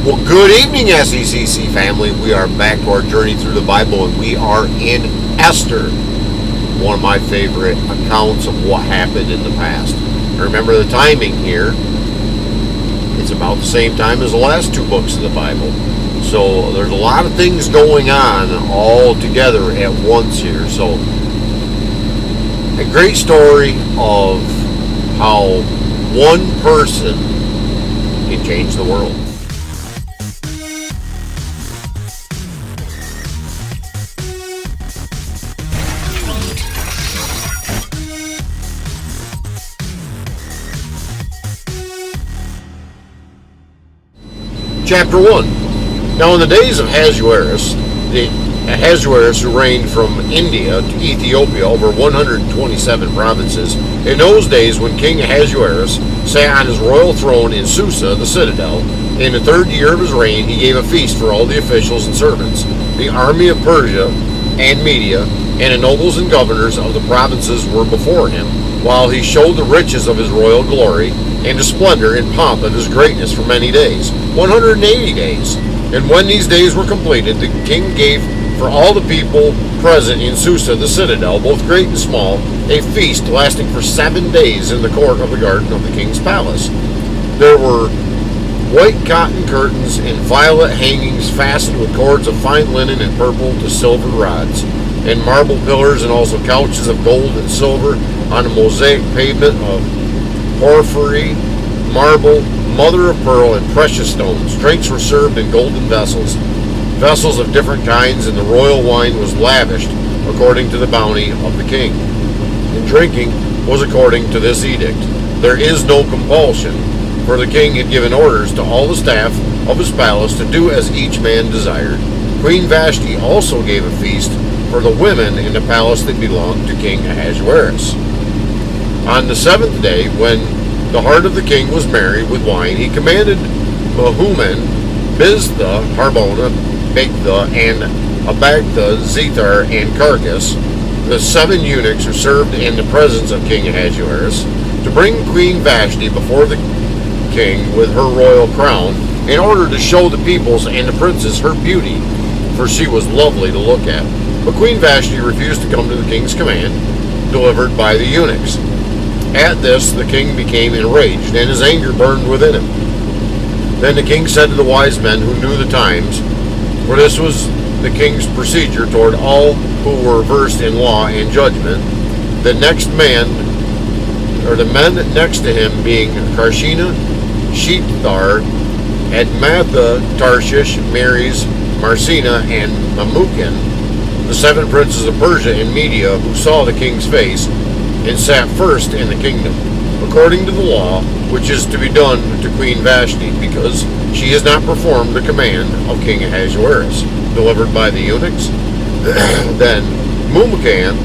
Well, good evening, SECC family. We are back to our journey through the Bible, and we are in Esther, one of my favorite accounts of what happened in the past. Remember the timing here. It's about the same time as the last two books of the Bible. So there's a lot of things going on all together at once here. So a great story of how one person can change the world. Chapter 1. Now in the days of Ahasuerus, who reigned from India to Ethiopia over 127 provinces, in those days when King Ahasuerus sat on his royal throne in Susa, the citadel, in the third year of his reign, he gave a feast for all the officials and servants, the army of Persia and Media, and the nobles and governors of the provinces were before him, while he showed the riches of his royal glory and the splendor and pomp of his greatness for many days, 180 days. And when these days were completed, the king gave for all the people present in Susa, the citadel, both great and small, a feast lasting for 7 days in the court of the garden of the king's palace. There were white cotton curtains and violet hangings fastened with cords of fine linen and purple to silver rods, and marble pillars, and also couches of gold and silver on a mosaic pavement of porphyry, marble, mother of pearl, and precious stones. Drinks were served in golden vessels of different kinds, and the royal wine was lavished according to the bounty of the king. And drinking was according to this edict. There is no compulsion, for the king had given orders to all the staff of his palace to do as each man desired. Queen Vashti also gave a feast for the women in the palace that belonged to King Ahasuerus. On the 7th day, when the heart of the king was merry with wine, he commanded Mehuman, Biztha, Harbona, Bigtha, and Abagtha, Zethar, and Carcass, the 7 eunuchs who served in the presence of King Ahasuerus, to bring Queen Vashti before the king with her royal crown, in order to show the peoples and the princes her beauty, for she was lovely to look at. But Queen Vashti refused to come to the king's command, delivered by the eunuchs. At this, the king became enraged, and his anger burned within him. Then the king said to the wise men who knew the times, for this was the king's procedure toward all who were versed in law and judgment, the men next to him being Karshina, Shethar, Admatha, Tarshish, Meres, Marsina, and Mamukin, the 7 princes of Persia and Media, who saw the king's face, and sat first in the kingdom, according to the law which is to be done to Queen Vashti, because she has not performed the command of King Ahasuerus, delivered by the eunuchs. Then Memucan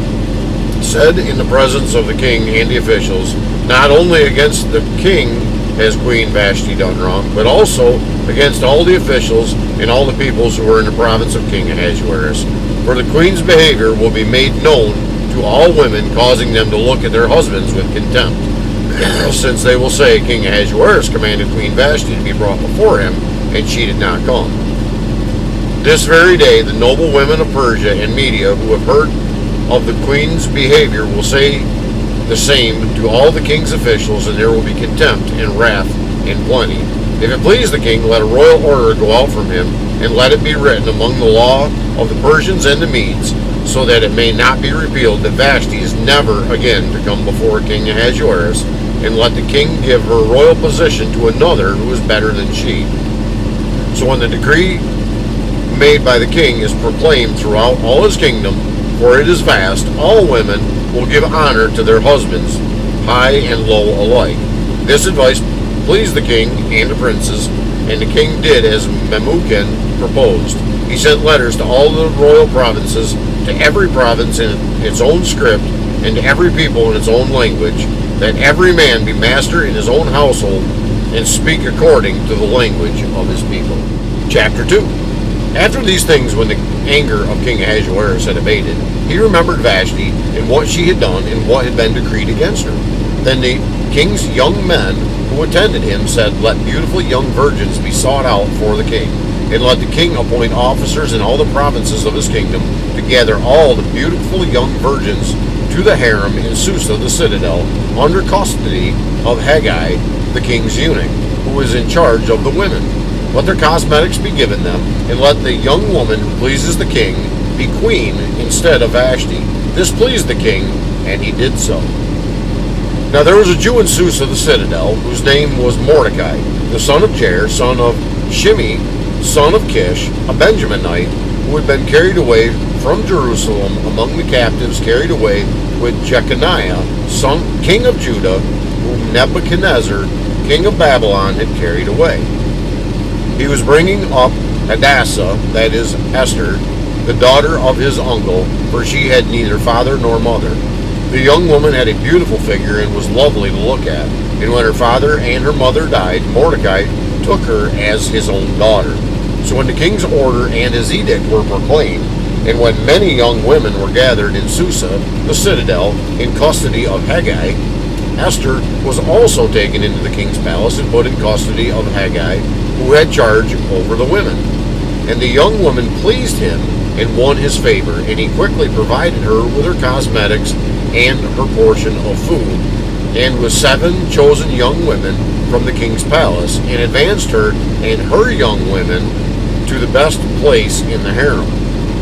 said in the presence of the king and the officials, not only against the king has Queen Vashti done wrong, but also against all the officials and all the peoples who were in the province of King Ahasuerus. For the queen's behavior will be made known to all women, causing them to look at their husbands with contempt, since they will say, King Ahasuerus commanded Queen Vashti to be brought before him, and she did not come. This very day the noble women of Persia and Media who have heard of the queen's behavior will say the same to all the king's officials, and there will be contempt and wrath in plenty. If it please the king, let a royal order go out from him, and let it be written among the law of the Persians and the Medes, so that it may not be repealed, that Vashti is never again to come before King Ahasuerus, and let the king give her royal position to another who is better than she. So when the decree made by the king is proclaimed throughout all his kingdom, for it is vast, all women will give honor to their husbands, high and low alike. This advice pleased the king and the princes, and the king did as Memucan proposed. He sent letters to all the royal provinces, to every province in its own script, and to every people in its own language, that every man be master in his own household, and speak according to the language of his people. Chapter 2. After these things, when the anger of King Ahasuerus had abated, he remembered Vashti, and what she had done, and what had been decreed against her. Then the king's young men who attended him said, "Let beautiful young virgins be sought out for the king, and let the king appoint officers in all the provinces of his kingdom to gather all the beautiful young virgins to the harem in Susa, the citadel, under custody of Haggai, the king's eunuch, who is in charge of the women. Let their cosmetics be given them, and let the young woman who pleases the king be queen instead of Vashti." This pleased the king, and he did so. Now there was a Jew in Susa, the citadel, whose name was Mordecai, the son of Jair, son of Shimei, son of Kish, a Benjaminite, who had been carried away from Jerusalem among the captives carried away with Jeconiah, king of Judah, whom Nebuchadnezzar, king of Babylon, had carried away. He was bringing up Hadassah, that is, Esther, the daughter of his uncle, for she had neither father nor mother. The young woman had a beautiful figure and was lovely to look at. And when her father and her mother died, Mordecai took her as his own daughter. So when the king's order and his edict were proclaimed, and when many young women were gathered in Susa, the citadel, in custody of Haggai, Esther was also taken into the king's palace and put in custody of Haggai, who had charge over the women. And the young woman pleased him and won his favor, and he quickly provided her with her cosmetics and her portion of food, and with 7 chosen young women from the king's palace, and advanced her and her young women to the best place in the harem.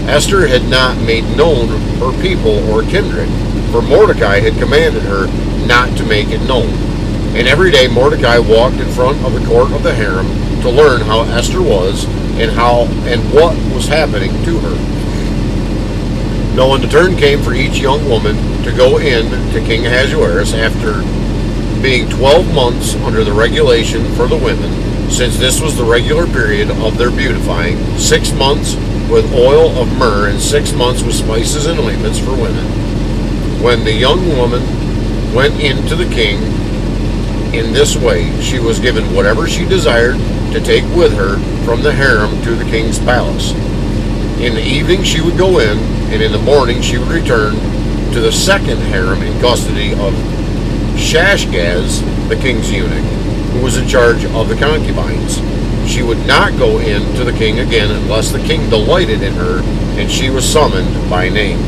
Esther had not made known her people or kindred, for Mordecai had commanded her not to make it known. And every day Mordecai walked in front of the court of the harem to learn how Esther was and what was happening to her. Now when the turn came for each young woman to go in to King Ahasuerus, after being 12 months under the regulation for the women, since this was the regular period of their beautifying, 6 months with oil of myrrh and 6 months with spices and ointments for women. When the young woman went in to the king in this way, she was given whatever she desired to take with her from the harem to the king's palace. In the evening she would go in, and in the morning she would return to the second harem in custody of Shashgaz, the king's eunuch, who was in charge of the concubines. She would not go in to the king again unless the king delighted in her, and she was summoned by name.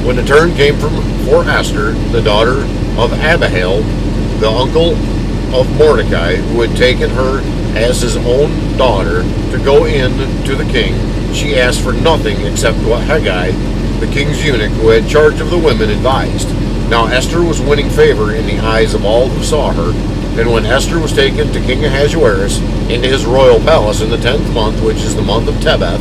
When the turn came for Esther, the daughter of Abihail, the uncle of Mordecai, who had taken her as his own daughter, to go in to the king, she asked for nothing except what Haggai, the king's eunuch, who had charge of the women, advised. Now Esther was winning favor in the eyes of all who saw her. And when Esther was taken to King Ahasuerus into his royal palace in the 10th month, which is the month of Tebeth,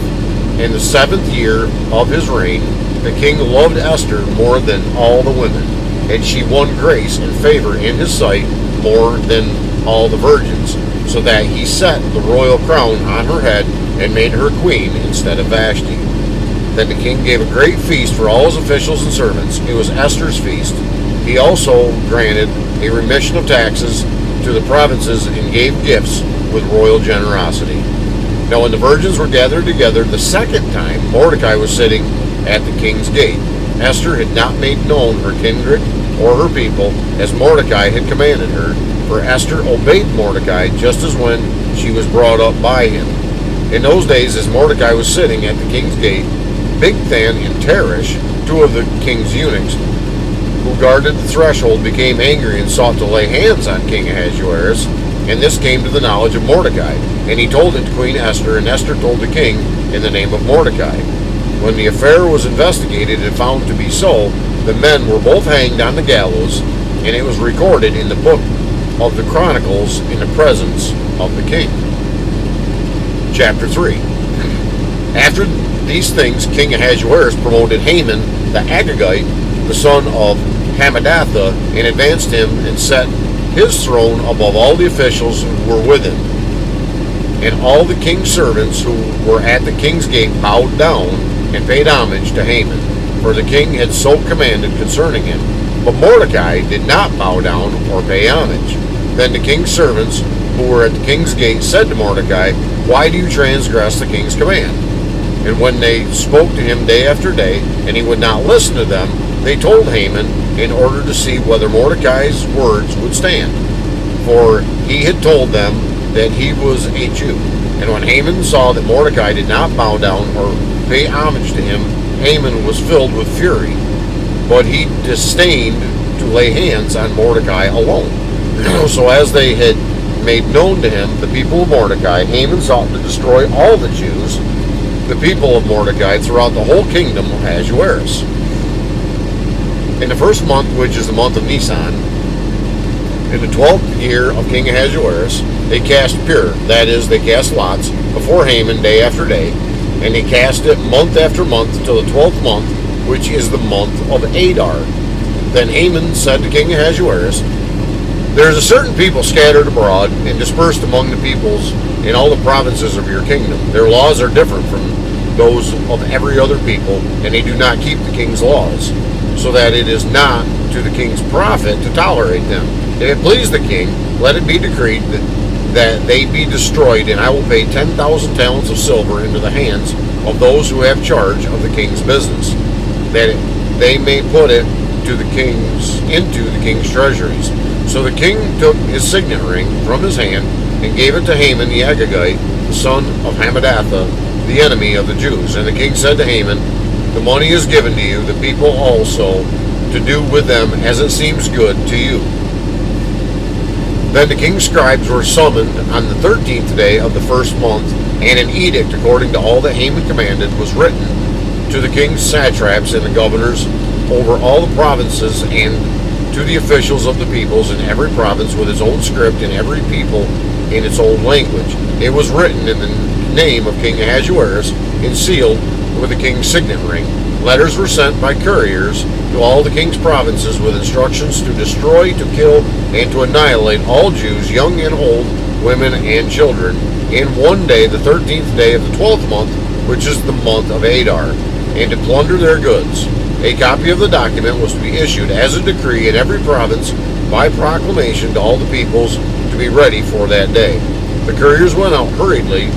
in the 7th year of his reign, the king loved Esther more than all the women, and she won grace and favor in his sight more than all the virgins, so that he set the royal crown on her head and made her queen instead of Vashti. Then the king gave a great feast for all his officials and servants. It was Esther's feast. He also granted a remission of taxes to the provinces and gave gifts with royal generosity. Now when the virgins were gathered together the second time, Mordecai was sitting at the king's gate. Esther had not made known her kindred or her people, as Mordecai had commanded her, for Esther obeyed Mordecai just as when she was brought up by him. In those days, as Mordecai was sitting at the king's gate, Bigthan and Teresh, 2 of the king's eunuchs, who guarded the threshold, became angry and sought to lay hands on King Ahasuerus, and this came to the knowledge of Mordecai. And he told it to Queen Esther, and Esther told the king in the name of Mordecai. When the affair was investigated and found to be so, the men were both hanged on the gallows, and it was recorded in the book of the Chronicles in the presence of the king. Chapter 3. After these things, King Ahasuerus promoted Haman the Agagite, the son of Hammedatha, and advanced him and set his throne above all the officials who were with him. And all the king's servants who were at the king's gate bowed down and paid homage to Haman, for the king had so commanded concerning him. But Mordecai did not bow down or pay homage. Then the king's servants who were at the king's gate said to Mordecai, "Why do you transgress the king's command?" And when they spoke to him day after day, and he would not listen to them, They told Haman in order to see whether Mordecai's words would stand, for he had told them that he was a Jew. And when Haman saw that Mordecai did not bow down or pay homage to him, Haman was filled with fury, but he disdained to lay hands on Mordecai alone. So as they had made known to him the people of Mordecai, Haman sought to destroy all the Jews, the people of Mordecai, throughout the whole kingdom of Ahasuerus. In the first month, which is the month of Nisan, in the 12th year of King Ahasuerus, they cast pur, that is, they cast lots, before Haman day after day, and they cast it month after month till the 12th month, which is the month of Adar. Then Haman said to King Ahasuerus, "There is a certain people scattered abroad and dispersed among the peoples in all the provinces of your kingdom. Their laws are different from those of every other people, and they do not keep the king's laws, so that it is not to the king's profit to tolerate them. If it please the king, let it be decreed that they be destroyed, and I will pay 10,000 talents of silver into the hands of those who have charge of the king's business, that they may put it into the king's treasuries." So the king took his signet ring from his hand and gave it to Haman the Agagite, the son of Hammedatha, the enemy of the Jews. And the king said to Haman, "The money is given to you, the people also, to do with them as it seems good to you." Then the king's scribes were summoned on the 13th day of the first month, and an edict according to all that Haman commanded was written to the king's satraps and the governors over all the provinces, and to the officials of the peoples in every province with its own script, and every people in its own language. It was written in the name of King Ahasuerus and sealed with the king's signet ring. Letters were sent by couriers to all the king's provinces with instructions to destroy, to kill, and to annihilate all Jews, young and old, women and children, in one day, the 13th day of the 12th month, which is the month of Adar, and to plunder their goods. A copy of the document was to be issued as a decree in every province by proclamation to all the peoples to be ready for that day. The couriers went out hurriedly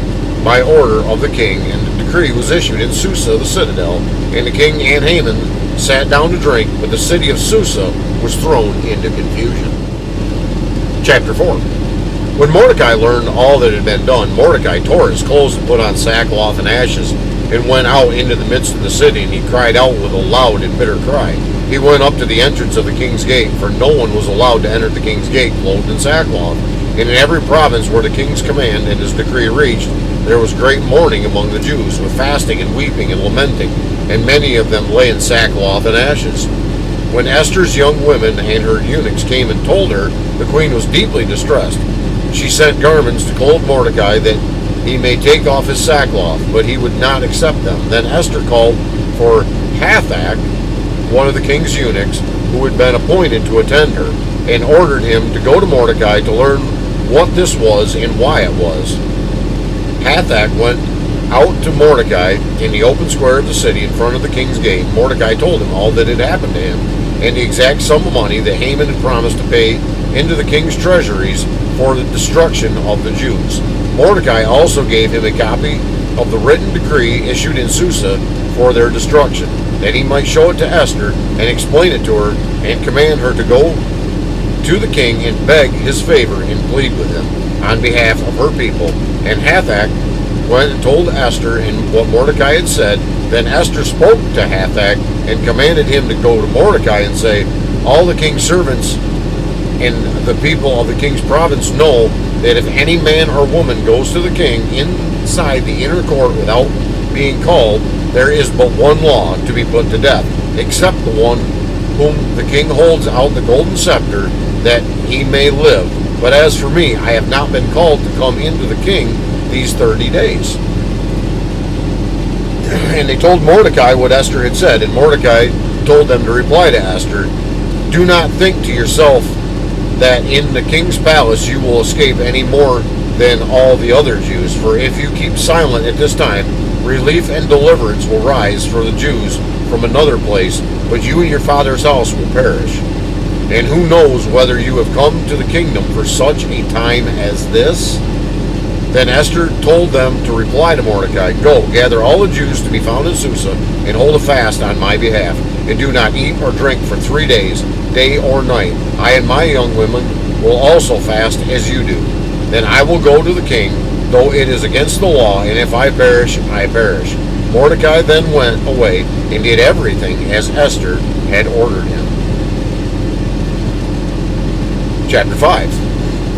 by order of the king, and the decree was issued in Susa, the citadel, and the king and Haman sat down to drink, but the city of Susa was thrown into confusion. Chapter 4. When Mordecai learned all that had been done, Mordecai tore his clothes and put on sackcloth and ashes, and went out into the midst of the city, and he cried out with a loud and bitter cry. He went up to the entrance of the king's gate, for no one was allowed to enter the king's gate clothed in sackcloth. And in every province where the king's command and his decree reached, there was great mourning among the Jews, with fasting and weeping and lamenting, and many of them lay in sackcloth and ashes. When Esther's young women and her eunuchs came and told her, the queen was deeply distressed. She sent garments to clothe Mordecai, that he may take off his sackcloth, but he would not accept them. Then Esther called for Hathach, one of the king's eunuchs, who had been appointed to attend her, and ordered him to go to Mordecai to learn what this was and why it was. Hathach went out to Mordecai in the open square of the city in front of the king's gate. Mordecai told him all that had happened to him, and the exact sum of money that Haman had promised to pay into the king's treasuries for the destruction of the Jews. Mordecai also gave him a copy of the written decree issued in Susa for their destruction, that he might show it to Esther and explain it to her, and command her to go to the king and beg his favor and plead with him on behalf of her people. And Hathach went and told Esther and what Mordecai had said. Then Esther spoke to Hathach and commanded him to go to Mordecai and say, "All the king's servants and the people of the king's province know that if any man or woman goes to the king inside the inner court without being called, there is but one law, to be put to death, except the one whom the king holds out the golden scepter, that he may live. But as for me, I have not been called to come into the king these 30 days. And they told Mordecai what Esther had said, and Mordecai told them to reply to Esther, "Do not think to yourself that in the king's palace you will escape any more than all the other Jews, for if you keep silent at this time, relief and deliverance will rise for the Jews from another place, but you and your father's house will perish. And who knows whether you have come to the kingdom for such a time as this?" Then Esther told them to reply to Mordecai, "Go, gather all the Jews to be found in Susa, and hold a fast on my behalf, and do not eat or drink for 3 days, day or night. I and my young women will also fast as you do. Then I will go to the king, though it is against the law, and if I perish, I perish." Mordecai then went away and did everything as Esther had ordered him. Chapter 5.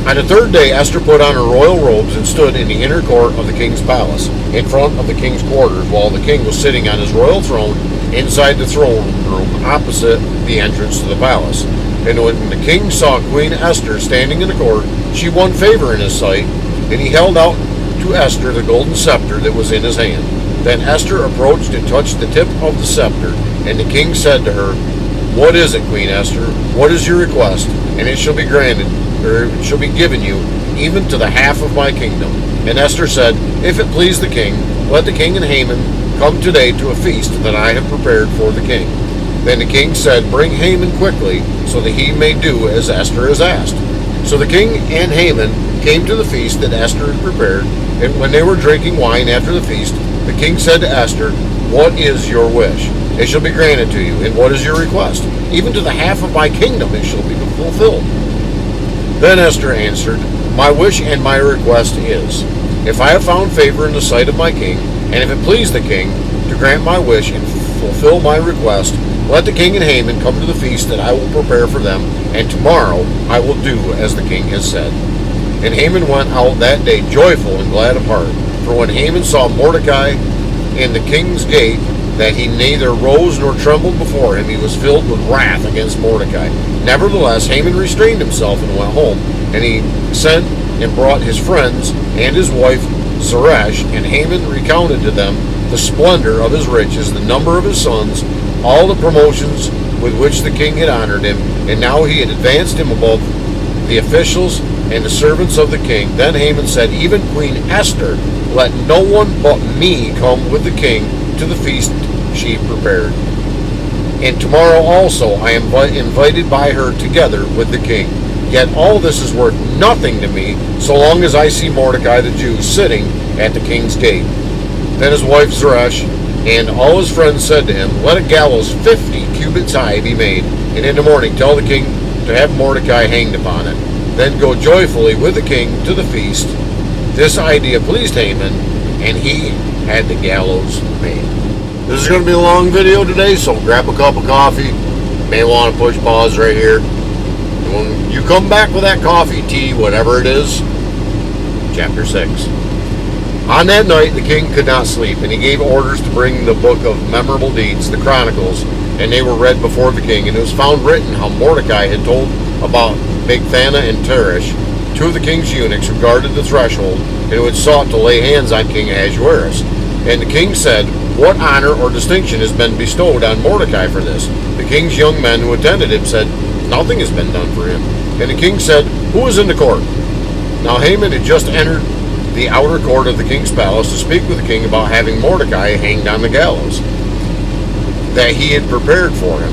On the third day, Esther put on her royal robes and stood in the inner court of the king's palace, in front of the king's quarters, while the king was sitting on his royal throne inside the throne room opposite the entrance to the palace. And when the king saw Queen Esther standing in the court, she won favor in his sight, and he held out to Esther the golden scepter that was in his hand. Then Esther approached and touched the tip of the scepter, and the king said to her, "What is it, Queen Esther? What is your request? And it shall be granted, or it shall be given you, even to the half of my kingdom." And Esther said, "If it please the king, let the king and Haman come today to a feast that I have prepared for the king." Then the king said, "Bring Haman quickly, so that he may do as Esther has asked." So the king and Haman came to the feast that Esther had prepared, and when they were drinking wine after the feast, the king said to Esther, "What is your wish? It shall be granted to you. And what is your request? Even to the half of my kingdom it shall be fulfilled." Then Esther answered, "My wish and my request is, if I have found favor in the sight of my king, and if it please the king to grant my wish and fulfill my request, let the king and Haman come to the feast that I will prepare for them, and tomorrow I will do as the king has said." And Haman went out that day joyful and glad of heart. For when Haman saw Mordecai in the king's gate, that he neither rose nor trembled before him, he was filled with wrath against Mordecai. Nevertheless, Haman restrained himself and went home, and he sent and brought his friends and his wife Zeresh, and Haman recounted to them the splendor of his riches, the number of his sons, all the promotions with which the king had honored him, and now he had advanced him above the officials and the servants of the king. Then Haman said, "Even Queen Esther, let no one but me come with the king to the feast she prepared. And tomorrow also I am invited by her together with the king. Yet all this is worth nothing to me, so long as I see Mordecai the Jew sitting at the king's gate." Then his wife Zeresh and all his friends said to him, "Let a gallows 50 cubits high be made, and in the morning tell the king to have Mordecai hanged upon it. Then go joyfully with the king to the feast." This idea pleased Haman, and he had the gallows made. This is going to be a long video today, so grab a cup of coffee. You may want to push pause right here. And when you come back with that coffee, tea, whatever it is, chapter 6. On that night the king could not sleep, and he gave orders to bring the book of memorable deeds, the Chronicles, and they were read before the king. And it was found written how Mordecai had told about Bigthana and Teresh, two of the king's eunuchs who guarded the threshold, and who had sought to lay hands on King Ahasuerus. And the king said, "What honor or distinction has been bestowed on Mordecai for this?" The king's young men who attended him said, "Nothing has been done for him." And the king said, "Who is in the court?" Now Haman had just entered the outer court of the king's palace to speak with the king about having Mordecai hanged on the gallows that he had prepared for him.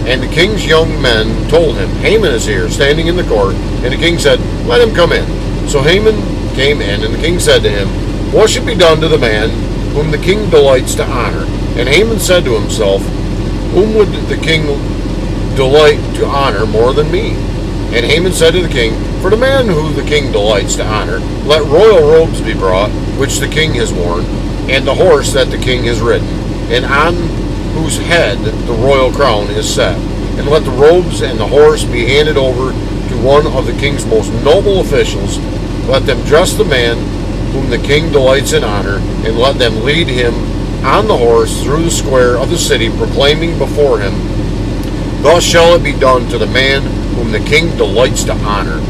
And the king's young men told him, "Haman is here, standing in the court." And the king said, "Let him come in." So Haman came in, and the king said to him, "What should be done to the man whom the king delights to honor?" And Haman said to himself, "Whom would the king delight to honor more than me?" And Haman said to the king, "For the man who the king delights to honor, let royal robes be brought, which the king has worn, and the horse that the king has ridden, and on whose head the royal crown is set. And let the robes and the horse be handed over to one of the king's most noble officials. Let them dress the man whom the king delights in honor, and let them lead him on the horse through the square of the city, proclaiming before him, 'Thus shall it be done to the man whom the king delights to honor.'"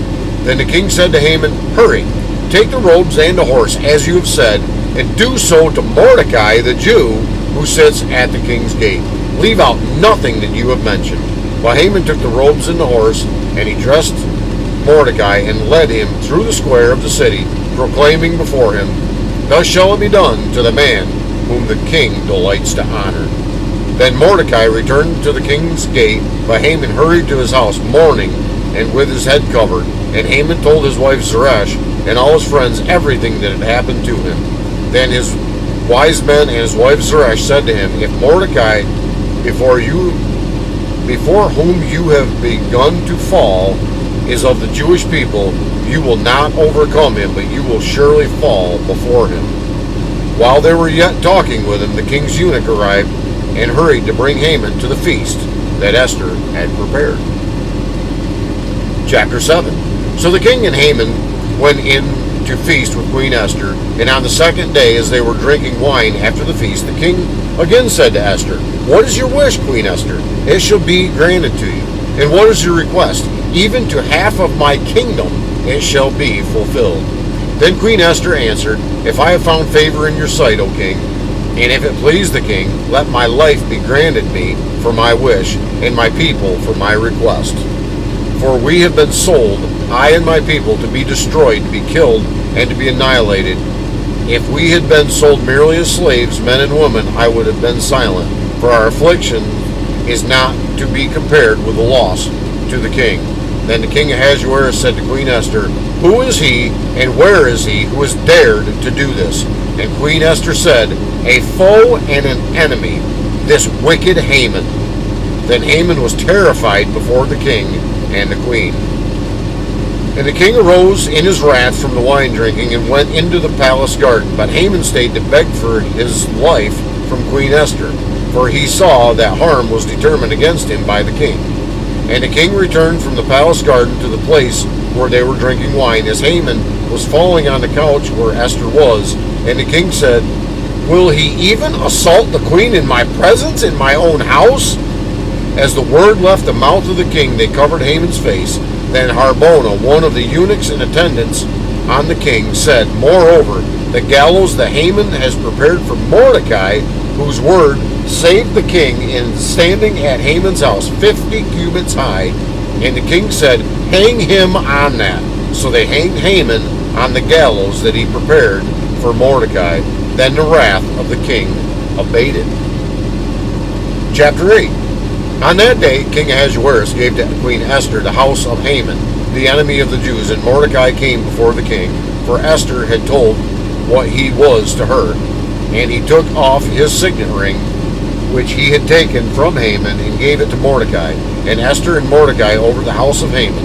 Then the king said to Haman, "Hurry, take the robes and the horse, as you have said, and do so to Mordecai the Jew, who sits at the king's gate. Leave out nothing that you have mentioned." Well, Haman took the robes and the horse, and he dressed Mordecai and led him through the square of the city, proclaiming before him, "Thus shall it be done to the man whom the king delights to honor." Then Mordecai returned to the king's gate, but Haman hurried to his house, mourning and with his head covered. And Haman told his wife Zeresh and all his friends everything that had happened to him. Then his wise men and his wife Zeresh said to him, If Mordecai, before whom you have begun to fall, is of the Jewish people, you will not overcome him, but you will surely fall before him. While they were yet talking with him, the king's eunuch arrived and hurried to bring Haman to the feast that Esther had prepared. Chapter 7. So the king and Haman went in to feast with Queen Esther, and on the second day, as they were drinking wine after the feast, the king again said to Esther, What is your wish, Queen Esther? It shall be granted to you. And what is your request? Even to half of my kingdom it shall be fulfilled. Then Queen Esther answered, If I have found favor in your sight, O king, and if it please the king, let my life be granted me for my wish, and my people for my request. For we have been sold, I and my people, to be destroyed, to be killed, and to be annihilated. If we had been sold merely as slaves, men and women, I would have been silent, for our affliction is not to be compared with the loss to the king. Then the king Ahasuerus said to Queen Esther, Who is he, and where is he, who has dared to do this? And Queen Esther said, A foe and an enemy, this wicked Haman. Then Haman was terrified before the king and the queen. And the king arose in his wrath from the wine drinking and went into the palace garden. But Haman stayed to beg for his life from Queen Esther, for he saw that harm was determined against him by the king. And the king returned from the palace garden to the place where they were drinking wine, as Haman was falling on the couch where Esther was. And the king said, Will he even assault the queen in my presence, in my own house? As the word left the mouth of the king, they covered Haman's face. Then Harbona, one of the eunuchs in attendance on the king, said, Moreover, the gallows that Haman has prepared for Mordecai, whose word saved the king, in standing at Haman's house 50 cubits high. And the king said, Hang him on that. So they hanged Haman on the gallows that he prepared for Mordecai. Then the wrath of the king abated. Chapter 8. On that day, King Ahasuerus gave to Queen Esther the house of Haman, the enemy of the Jews, and Mordecai came before the king, for Esther had told what he was to her. And he took off his signet ring, which he had taken from Haman, and gave it to Mordecai, and Esther and Mordecai over the house of Haman.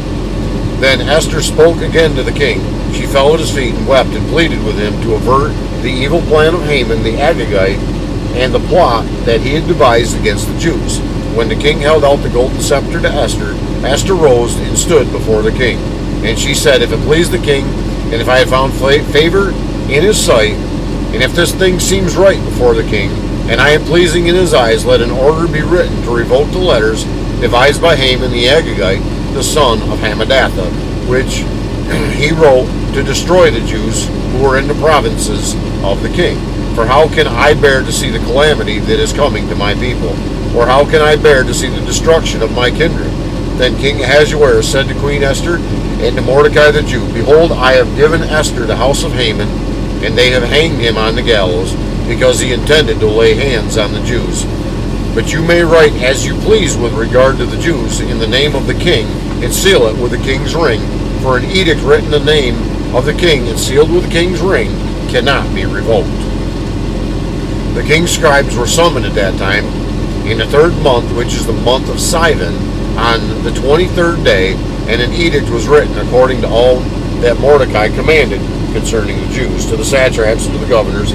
Then Esther spoke again to the king. She fell at his feet and wept and pleaded with him to avert the evil plan of Haman the Agagite and the plot that he had devised against the Jews. When the king held out the golden scepter to Esther, Esther rose and stood before the king. And she said, If it please the king, and if I have found favor in his sight, and if this thing seems right before the king, and I am pleasing in his eyes, let an order be written to revoke the letters devised by Haman the Agagite, the son of Hammedatha, which he wrote to destroy the Jews who were in the provinces of the king. For how can I bear to see the calamity that is coming to my people? Or how can I bear to see the destruction of my kindred? Then King Ahasuerus said to Queen Esther and to Mordecai the Jew, Behold, I have given Esther the house of Haman, and they have hanged him on the gallows, because he intended to lay hands on the Jews. But you may write as you please with regard to the Jews in the name of the king, and seal it with the king's ring, for an edict written in the name of the king and sealed with the king's ring cannot be revoked. The king's scribes were summoned at that time, in the third month, which is the month of Sivan, on the 23rd day, and an edict was written according to all that Mordecai commanded concerning the Jews, to the satraps and to the governors,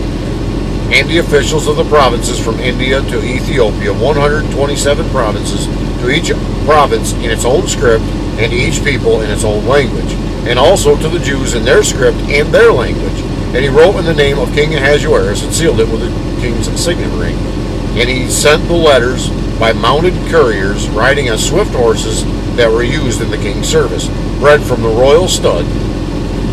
and the officials of the provinces from India to Ethiopia, 127 provinces, to each province in its own script, and to each people in its own language, and also to the Jews in their script and their language. And he wrote in the name of King Ahasuerus and sealed it with the king's signet ring. And he sent the letters by mounted couriers riding on swift horses that were used in the king's service, bred from the royal stud,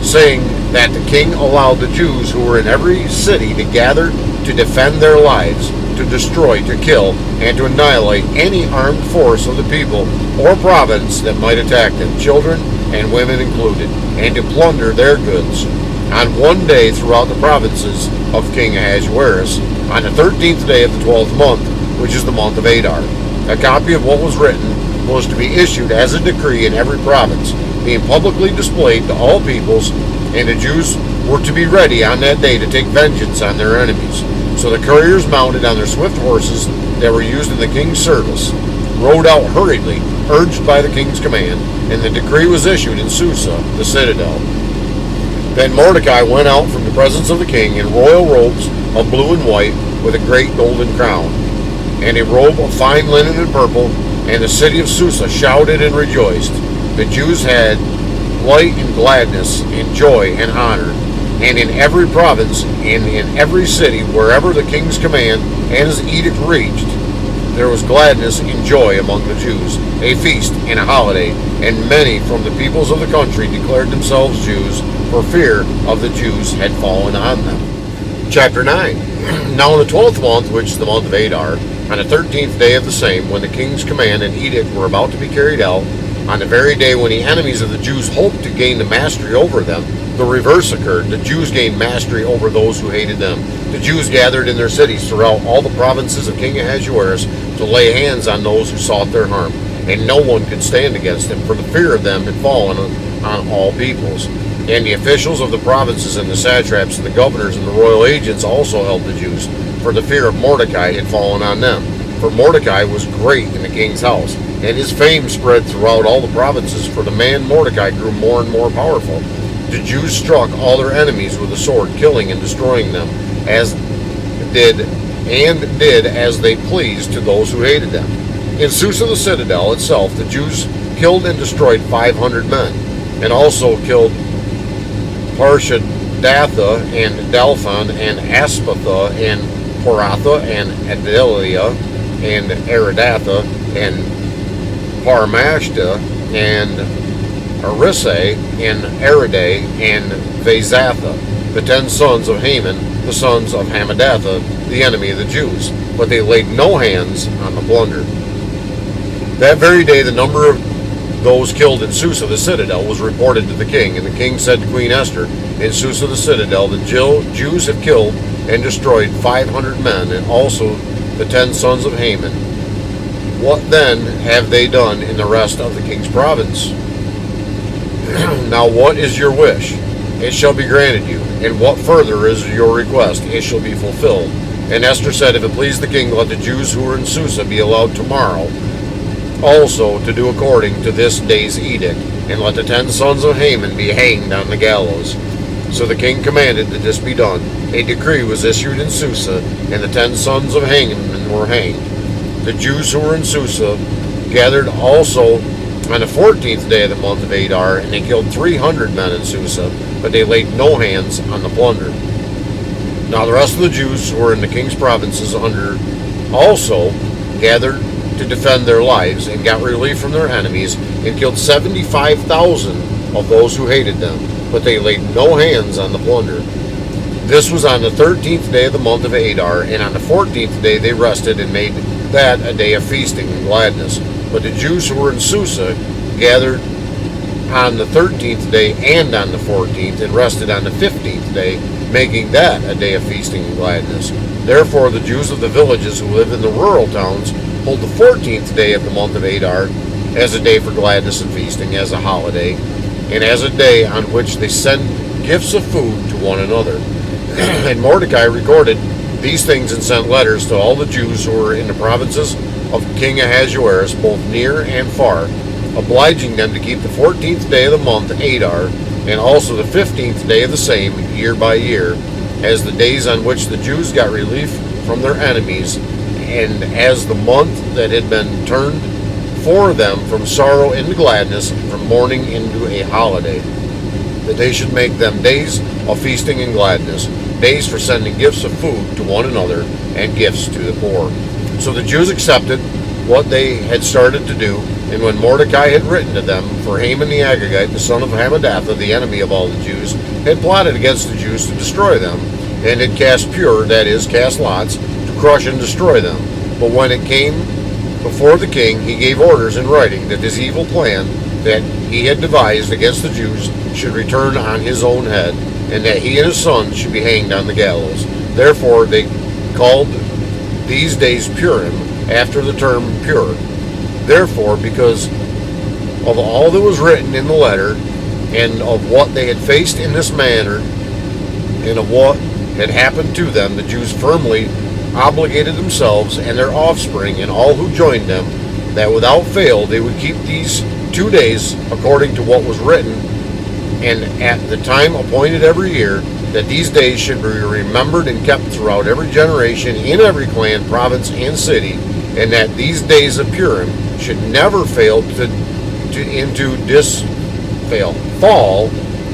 saying that the king allowed the Jews who were in every city to gather to defend their lives, to destroy, to kill, and to annihilate any armed force of the people or province that might attack them, children and women included, and to plunder their goods on one day throughout the provinces of King Ahasuerus, on the 13th day of the 12th month, which is the month of Adar. A copy of what was written was to be issued as a decree in every province, being publicly displayed to all peoples and the Jews were to be ready on that day to take vengeance on their enemies. So the couriers, mounted on their swift horses that were used in the king's service, rode out hurriedly, urged by the king's command, and the decree was issued in Susa, the citadel. Then Mordecai went out from the presence of the king in royal robes of blue and white, with a great golden crown, and a robe of fine linen and purple, and the city of Susa shouted and rejoiced. The Jews had light and gladness and joy and honor, and in every province and in every city, wherever the king's command and his edict reached, there was gladness and joy among the Jews, a feast and a holiday, and many from the peoples of the country declared themselves Jews, for fear of the Jews had fallen on them. Chapter 9. Now in the 12th month, which is the month of Adar, on the 13th day of the same, when the king's command and edict were about to be carried out, on the very day when the enemies of the Jews hoped to gain the mastery over them, the reverse occurred. The Jews gained mastery over those who hated them. The Jews gathered in their cities throughout all the provinces of King Ahasuerus to lay hands on those who sought their harm, and no one could stand against them, for the fear of them had fallen on all peoples. And the officials of the provinces and the satraps and the governors and the royal agents also held the Jews, for the fear of Mordecai had fallen on them. For Mordecai was great in the king's house, and his fame spread throughout all the provinces, for the man Mordecai grew more and more powerful. The Jews struck all their enemies with the sword, killing and destroying them, as did as they pleased to those who hated them. In Susa the citadel itself, the Jews killed and destroyed 500 men, and also killed Parshadatha and Dalphon and Aspatha and Poratha and Adelia and Aridatha and Parmashta and Arisai and Ariday and Vezatha, the 10 sons of Haman, the sons of Hamadatha, the enemy of the Jews. But they laid no hands on the plunder. That very day the number of those killed in Susa the citadel was reported to the king, and the king said to Queen Esther, in Susa the citadel, the Jews have killed and destroyed 500 men, and also the 10 sons of Haman. What then have they done in the rest of the king's province? Now what is your wish? It shall be granted you. And what further is your request? It shall be fulfilled. And Esther said, if it please the king, let the Jews who are in Susa be allowed tomorrow also to do according to this day's edict, and let the 10 sons of Haman be hanged on the gallows. So the king commanded that this be done. A decree was issued in Susa, and the 10 sons of Haman were hanged. The Jews who were in Susa gathered also on the 14th day of the month of Adar, and they killed 300 men in Susa, but they laid no hands on the plunder. Now the rest of the Jews who were in the king's provinces under also gathered to defend their lives, and got relief from their enemies, and killed 75,000 of those who hated them, but they laid no hands on the plunder. This was on the 13th day of the month of Adar, and on the 14th day they rested and made that a day of feasting and gladness. But the Jews who were in Susa gathered on the 13th day and on the 14th, and rested on the 15th day, making that a day of feasting and gladness. Therefore the Jews of the villages who live in the rural towns hold the 14th day of the month of Adar as a day for gladness and feasting, as a holiday, and as a day on which they send gifts of food to one another. And Mordecai recorded these things and sent letters to all the Jews who were in the provinces of King Ahasuerus, both near and far, obliging them to keep the 14th day of the month Adar, and also the 15th day of the same, year by year, as the days on which the Jews got relief from their enemies, and as the month that had been turned for them from sorrow into gladness, and from mourning into a holiday, that they should make them days of feasting and gladness, days for sending gifts of food to one another, and gifts to the poor. So the Jews accepted what they had started to do, and when Mordecai had written to them, for Haman the Agagite, the son of Hamadatha, the enemy of all the Jews, had plotted against the Jews to destroy them, and had cast pure, that is, cast lots, to crush and destroy them. But when it came before the king, he gave orders in writing that this evil plan that he had devised against the Jews should return on his own head, and that he and his sons should be hanged on the gallows. Therefore they called these days Purim, after the term pure. Therefore, because of all that was written in the letter and of what they had faced in this manner, and of what had happened to them, the Jews firmly obligated themselves and their offspring and all who joined them, that without fail they would keep these 2 days according to what was written, and at the time appointed every year, that these days should be remembered and kept throughout every generation, in every clan, province, and city, and that these days of Purim should never fall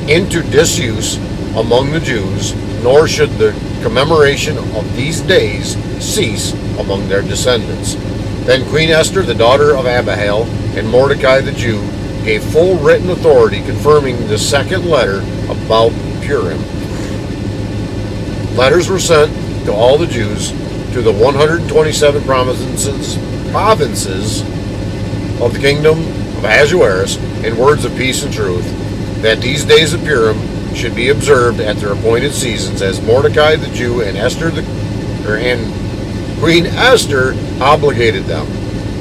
into disuse among the Jews, nor should the commemoration of these days cease among their descendants. Then Queen Esther, the daughter of Abihail, and Mordecai the Jew gave full written authority, confirming the second letter about Purim. Letters were sent to all the Jews, to the 127 provinces of the kingdom of Ahasuerus, in words of peace and truth, that these days of Purim should be observed at their appointed seasons, as Mordecai the Jew and Queen Esther obligated them,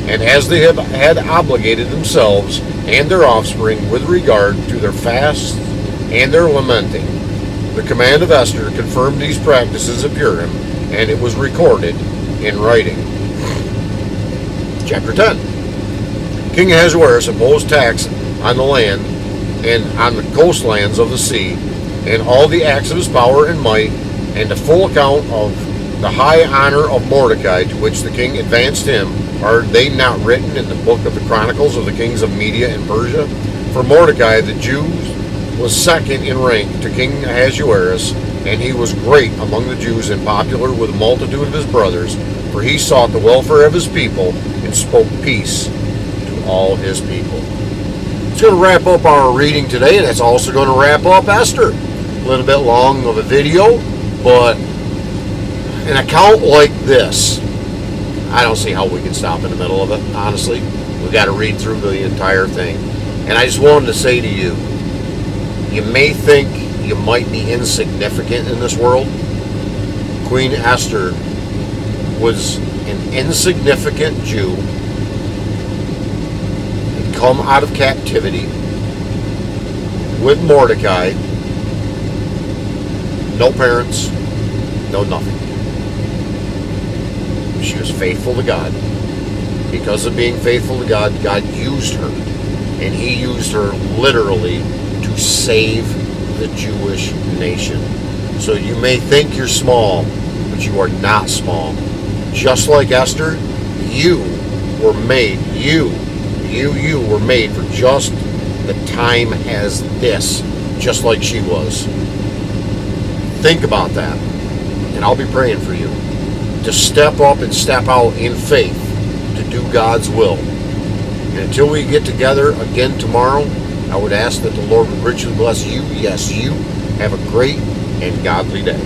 and as they had obligated themselves and their offspring with regard to their fasts and their lamenting. The command of Esther confirmed these practices of Purim, and it was recorded in writing. Chapter 10. King Ahasuerus imposed tax on the land and on the coastlands of the sea, and all the acts of his power and might, and the full account of the high honor of Mordecai, to which the king advanced him, are they not written in the book of the Chronicles of the kings of Media and Persia? For Mordecai the Jew was second in rank to King Ahasuerus, and he was great among the Jews and popular with a multitude of his brothers, for he sought the welfare of his people and spoke peace to all his people. It's going to wrap up our reading today, and it's also going to wrap up Esther. A little bit long of a video, but an account like this, I don't see how we can stop in the middle of it, honestly. We've got to read through the entire thing. And I just wanted to say to you, you may think you might be insignificant in this world. Queen Esther was an insignificant Jew, had come out of captivity with Mordecai, no parents, no nothing. She was faithful to God. Because of being faithful to God, God used her. And he used her literally to save the Jewish nation. So you may think you're small, but you are not small. Just like Esther, you were made for just the time as this, just like she was. Think about that, and I'll be praying for you to step up and step out in faith to do God's will. And until we get together again tomorrow, I would ask that the Lord would richly bless you. Yes, you have a great and godly day.